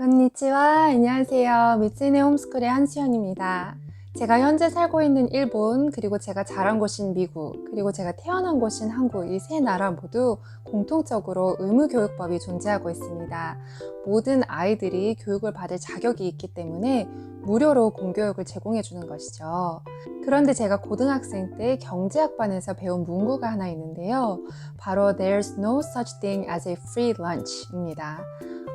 konnichiwa. 안녕하세요. 미츠네 홈스쿨의 한수연입니다. 제가 현재 살고 있는 일본, 그리고 제가 자란 곳인 미국, 그리고 제가 태어난 곳인 한국, 이 세 나라 모두 공통적으로 의무교육법이 존재하고 있습니다. 모든 아이들이 교육을 받을 자격이 있기 때문에 무료로 공교육을 제공해 주는 것이죠. 그런데 제가 고등학생 때 경제학반에서 배운 문구가 하나 있는데요. 바로 There's no such thing as a free lunch입니다.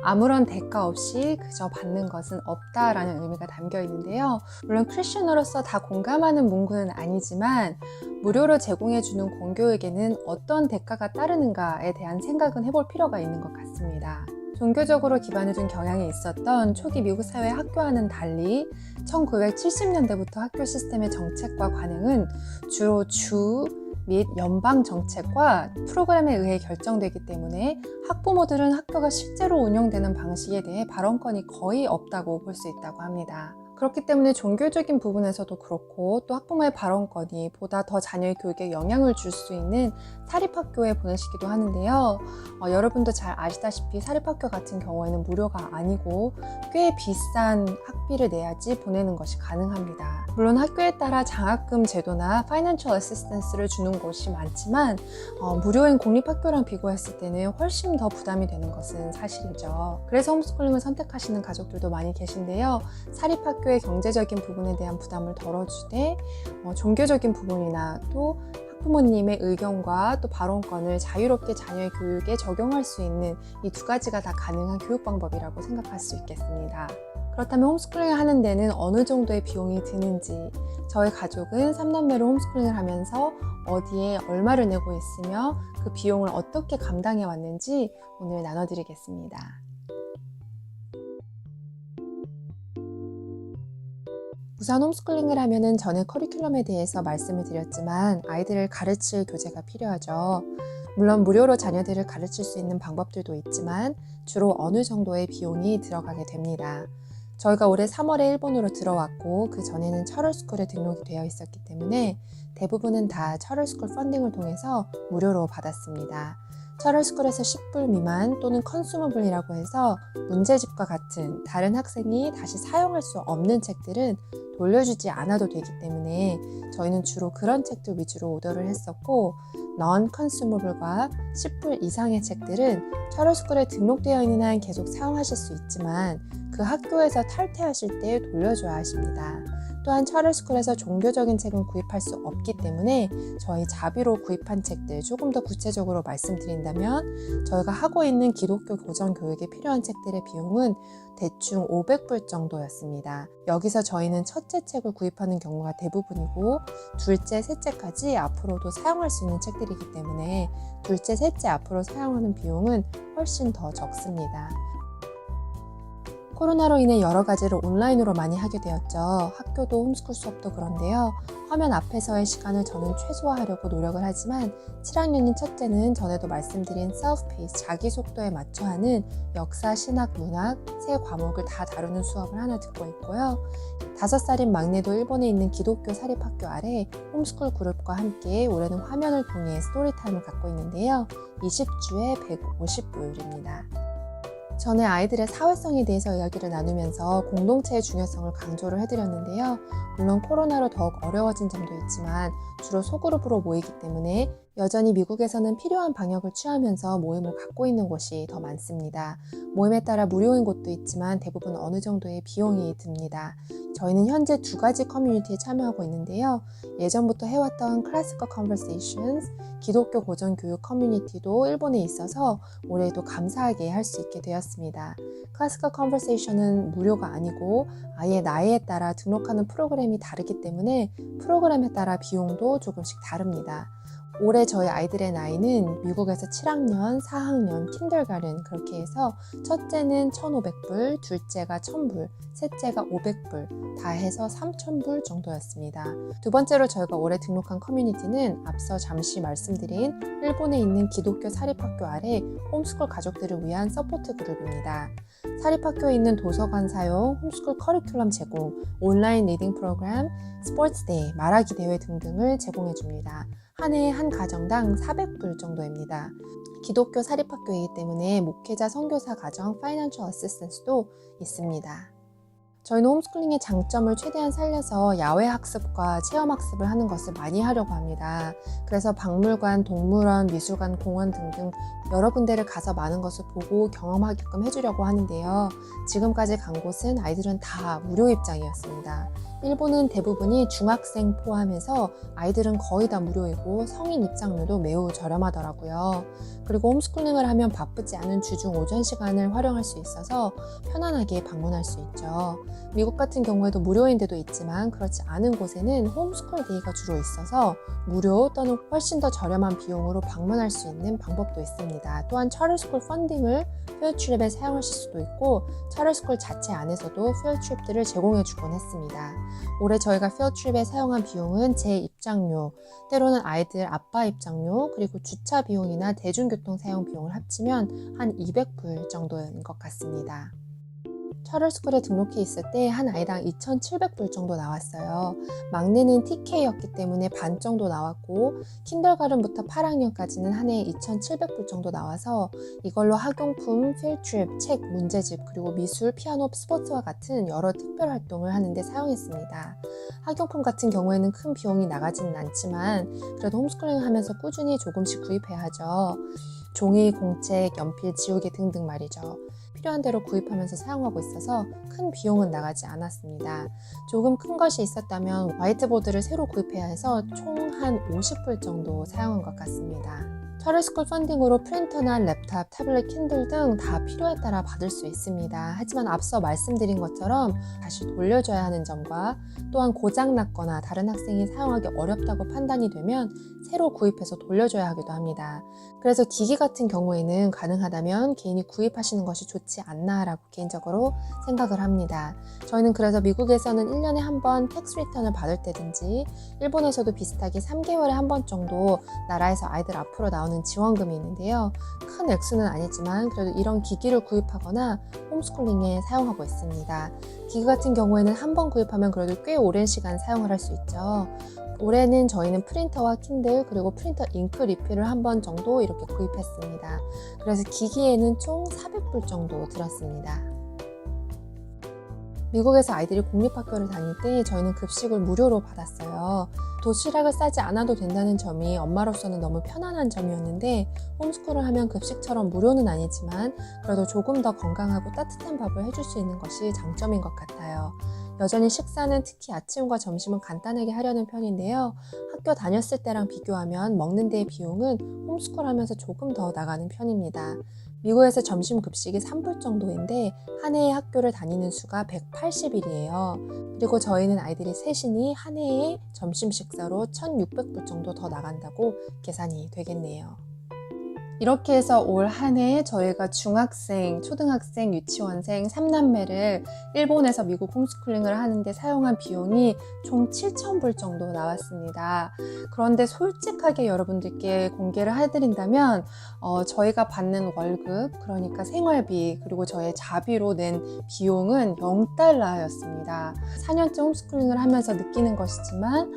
아무런 대가 없이 그저 받는 것은 없다라는 의미가 담겨 있는데요. 물론 크리스천으로서 다 공감하는 문구는 아니지만 무료로 제공해주는 공교육에는 어떤 대가가 따르는가에 대한 생각은 해볼 필요가 있는 것 같습니다. 종교적으로 기반을 둔 경향이 있었던 초기 미국 사회 학교와는 달리 1970년대부터 학교 시스템의 정책과 관행은 주로 주 및 연방 정책과 프로그램에 의해 결정되기 때문에 학부모들은 학교가 실제로 운영되는 방식에 대해 발언권이 거의 없다고 볼 수 있다고 합니다. 그렇기 때문에 종교적인 부분에서도 그렇고 또 학부모의 발언권이 보다 더 자녀의 교육에 영향을 줄 수 있는 사립학교에 보내시기도 하는데요. 여러분도 잘 아시다시피 사립학교 같은 경우에는 무료가 아니고 꽤 비싼 학비를 내야지 보내는 것이 가능합니다. 물론 학교에 따라 장학금 제도나 Financial Assistance를 주는 곳이 많지만 무료인 공립학교랑 비교했을 때는 훨씬 더 부담이 되는 것은 사실이죠. 그래서 홈스쿨링을 선택하시는 가족들도 많이 계신데요. 사립학교의 경제적인 부분에 대한 부담을 덜어주되 종교적인 부분이나 또 학부모님의 의견과 또 발언권을 자유롭게 자녀의 교육에 적용할 수 있는 이 두 가지가 다 가능한 교육 방법이라고 생각할 수 있겠습니다. 그렇다면 홈스쿨링을 하는 데는 어느 정도의 비용이 드는지, 저희 가족은 3남매로 홈스쿨링을 하면서 어디에 얼마를 내고 있으며 그 비용을 어떻게 감당해 왔는지 오늘 나눠드리겠습니다. 우선 홈스쿨링을 하면은 전에 커리큘럼에 대해서 말씀을 드렸지만 아이들을 가르칠 교재가 필요하죠. 물론 무료로 자녀들을 가르칠 수 있는 방법들도 있지만 주로 어느 정도의 비용이 들어가게 됩니다. 저희가 올해 3월에 일본으로 들어왔고 그 전에는 철월스쿨에 등록이 되어 있었기 때문에 대부분은 다 철월스쿨 펀딩을 통해서 무료로 받았습니다. 철월스쿨에서 10불 미만 또는 컨슈머블이라고 해서 문제집과 같은 다른 학생이 다시 사용할 수 없는 책들은 돌려주지 않아도 되기 때문에 저희는 주로 그런 책들 위주로 오더를 했었고 non-consumable과 10불 이상의 책들은 철월스쿨에 등록되어 있는 한 계속 사용하실 수 있지만 그 학교에서 탈퇴하실 때 돌려줘야 하십니다. 또한 철월스쿨에서 종교적인 책은 구입할 수 없기 때문에 저희 자비로 구입한 책들 조금 더 구체적으로 말씀드린다면 저희가 하고 있는 기독교 고전 교육에 필요한 책들의 비용은 대충 500불 정도였습니다. 여기서 저희는 첫째 책을 구입하는 경우가 대부분이고 둘째, 셋째까지 앞으로도 사용할 수 있는 책들이기 때문에 둘째, 셋째 앞으로 사용하는 비용은 훨씬 더 적습니다. 코로나로 인해 여러 가지를 온라인으로 많이 하게 되었죠. 학교도 홈스쿨 수업도 그런데요. 화면 앞에서의 시간을 저는 최소화하려고 노력을 하지만 7학년인 첫째는 전에도 말씀드린 self-paced, 자기 속도에 맞춰 하는 역사, 신학, 문학 세 과목을 다 다루는 수업을 하나 듣고 있고요. 5살인 막내도 일본에 있는 기독교 사립학교 아래 홈스쿨 그룹과 함께 올해는 화면을 통해 스토리타임을 갖고 있는데요. 20주에 150불입니다. 전에 아이들의 사회성에 대해서 이야기를 나누면서 공동체의 중요성을 강조를 해드렸는데요. 물론 코로나로 더욱 어려워진 점도 있지만 주로 소그룹으로 모이기 때문에 여전히 미국에서는 필요한 방역을 취하면서 모임을 갖고 있는 곳이 더 많습니다. 모임에 따라 무료인 곳도 있지만 대부분 어느 정도의 비용이 듭니다. 저희는 현재 2가지 커뮤니티에 참여하고 있는데요. 예전부터 해왔던 Classical Conversations, 기독교 고전 교육 커뮤니티도 일본에 있어서 올해도 감사하게 할 수 있게 되었습니다. Classical Conversation은 무료가 아니고 아예 나이에 따라 등록하는 프로그램이 다르기 때문에 프로그램에 따라 비용도 조금씩 다릅니다. 올해 저희 아이들의 나이는 미국에서 7학년, 4학년, 킨들가른 그렇게 해서 첫째는 1,500불, 둘째가 1,000불, 셋째가 500불 다 해서 3,000불 정도였습니다. 두 번째로 저희가 올해 등록한 커뮤니티는 앞서 잠시 말씀드린 일본에 있는 기독교 사립학교 아래 홈스쿨 가족들을 위한 서포트 그룹입니다. 사립학교에 있는 도서관 사용, 홈스쿨 커리큘럼 제공, 온라인 리딩 프로그램, 스포츠데이, 말하기 대회 등등을 제공해줍니다. 한 해에 한 가정당 400불 정도입니다. 기독교 사립학교이기 때문에 목회자 선교사 가정 파이낸셜 어시스턴스도 있습니다. 저희는 홈스쿨링의 장점을 최대한 살려서 야외 학습과 체험 학습을 하는 것을 많이 하려고 합니다. 그래서 박물관, 동물원, 미술관, 공원 등등 여러 군데를 가서 많은 것을 보고 경험하게끔 해주려고 하는데요. 지금까지 간 곳은 아이들은 다 무료 입장이었습니다. 일본은 대부분이 중학생 포함해서 아이들은 거의 다 무료이고 성인 입장료도 매우 저렴하더라고요. 그리고 홈스쿨링을 하면 바쁘지 않은 주중 오전 시간을 활용할 수 있어서 편안하게 방문할 수 있죠. 미국 같은 경우에도 무료인 데도 있지만 그렇지 않은 곳에는 홈스쿨 데이가 주로 있어서 무료 또는 훨씬 더 저렴한 비용으로 방문할 수 있는 방법도 있습니다. 또한 차터스쿨 펀딩을 필드트립에 사용하실 수도 있고 차터스쿨 자체 안에서도 필드트립들을 제공해 주곤 했습니다. 올해 저희가 필드트립에 사용한 비용은 제 입장료, 때로는 아이들 아빠 입장료, 그리고 주차 비용이나 대중교통 사용 비용을 합치면 한 200불 정도인 것 같습니다. 차터스쿨에 등록해 있을 때 한 아이당 2,700불 정도 나왔어요. 막내는 TK였기 때문에 반 정도 나왔고 킨더가든부터 8학년까지는 한 해에 2,700불 정도 나와서 이걸로 학용품, 필드트립, 책, 문제집, 그리고 미술, 피아노, 스포츠와 같은 여러 특별 활동을 하는데 사용했습니다. 학용품 같은 경우에는 큰 비용이 나가지는 않지만 그래도 홈스쿨링을 하면서 꾸준히 조금씩 구입해야 하죠. 종이, 공책, 연필, 지우개 등등 말이죠. 필요한 대로 구입하면서 사용하고 있어서 큰 비용은 나가지 않았습니다. 조금 큰 것이 있었다면 화이트보드를 새로 구입해야 해서 총 한 50불 정도 사용한 것 같습니다. 차터스쿨 펀딩으로 프린터나 랩탑, 태블릿, 킨들 등 다 필요에 따라 받을 수 있습니다. 하지만 앞서 말씀드린 것처럼 다시 돌려줘야 하는 점과 또한 고장났거나 다른 학생이 사용하기 어렵다고 판단이 되면 새로 구입해서 돌려줘야 하기도 합니다. 그래서 기기 같은 경우에는 가능하다면 개인이 구입하시는 것이 좋지 않나라고 개인적으로 생각을 합니다. 저희는 그래서 미국에서는 1년에 한 번 텍스 리턴을 받을 때든지 일본에서도 비슷하게 3개월에 한 번 정도 나라에서 아이들 앞으로 나오는 지원금이 있는데요. 큰 액수는 아니지만 그래도 이런 기기를 구입하거나 홈스쿨링에 사용하고 있습니다. 기기 같은 경우에는 한 번 구입하면 그래도 꽤 오랜 시간 사용을 할 수 있죠. 올해는 저희는 프린터와 킨들 그리고 프린터 잉크 리필을 한 번 정도 이렇게 구입했습니다. 그래서 기기에는 총 400불 정도 들었습니다. 미국에서 아이들이 공립학교를 다닐 때 저희는 급식을 무료로 받았어요. 도시락을 싸지 않아도 된다는 점이 엄마로서는 너무 편안한 점이었는데 홈스쿨을 하면 급식처럼 무료는 아니지만 그래도 조금 더 건강하고 따뜻한 밥을 해줄 수 있는 것이 장점인 것 같아요. 여전히 식사는 특히 아침과 점심은 간단하게 하려는 편인데요. 학교 다녔을 때랑 비교하면 먹는 데의 비용은 홈스쿨 하면서 조금 더 나가는 편입니다. 미국에서 점심 급식이 3불 정도인데 한 해에 학교를 다니는 수가 180일이에요. 그리고 저희는 아이들이 셋이니 한 해에 점심 식사로 1,600불 정도 더 나간다고 계산이 되겠네요. 이렇게 해서 올 한 해 저희가 중학생, 초등학생, 유치원생 3남매를 일본에서 미국 홈스쿨링을 하는데 사용한 비용이 총 7,000불 정도 나왔습니다. 그런데 솔직하게 여러분들께 공개를 해드린다면 저희가 받는 월급, 그러니까 생활비, 그리고 저의 자비로 낸 비용은 0달러였습니다. 4년째 홈스쿨링을 하면서 느끼는 것이지만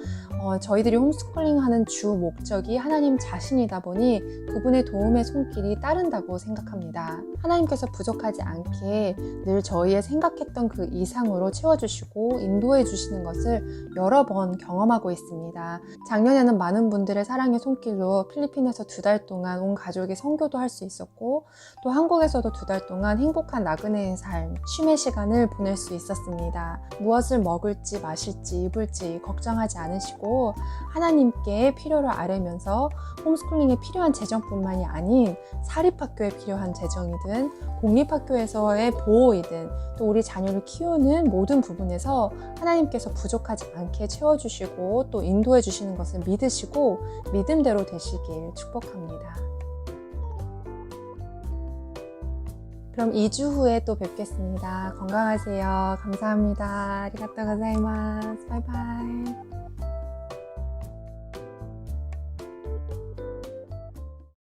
저희들이 홈스쿨링 하는 주 목적이 하나님 자신이다 보니 그분의 도움의 손길이 따른다고 생각합니다. 하나님께서 부족하지 않게 늘 저희의 생각했던 그 이상으로 채워주시고 인도해 주시는 것을 여러 번 경험하고 있습니다. 작년에는 많은 분들의 사랑의 손길로 필리핀에서 2달 동안 온 가족이 선교도 할 수 있었고 또 한국에서도 2달 동안 행복한 나그네의 삶, 쉼의 시간을 보낼 수 있었습니다. 무엇을 먹을지 마실지 입을지 걱정하지 않으시고 하나님께 필요를 아뢰면서 홈스쿨링에 필요한 재정뿐만이 아닌 사립학교에 필요한 재정이든 공립학교에서의 보호이든 또 우리 자녀를 키우는 모든 부분에서 하나님께서 부족하지 않게 채워주시고 또 인도해 주시는 것을 믿으시고 믿음대로 되시길 축복합니다. 그럼 2주 후에 또 뵙겠습니다. 건강하세요. 감사합니다. 아리가또 고자이마스. 바이바이.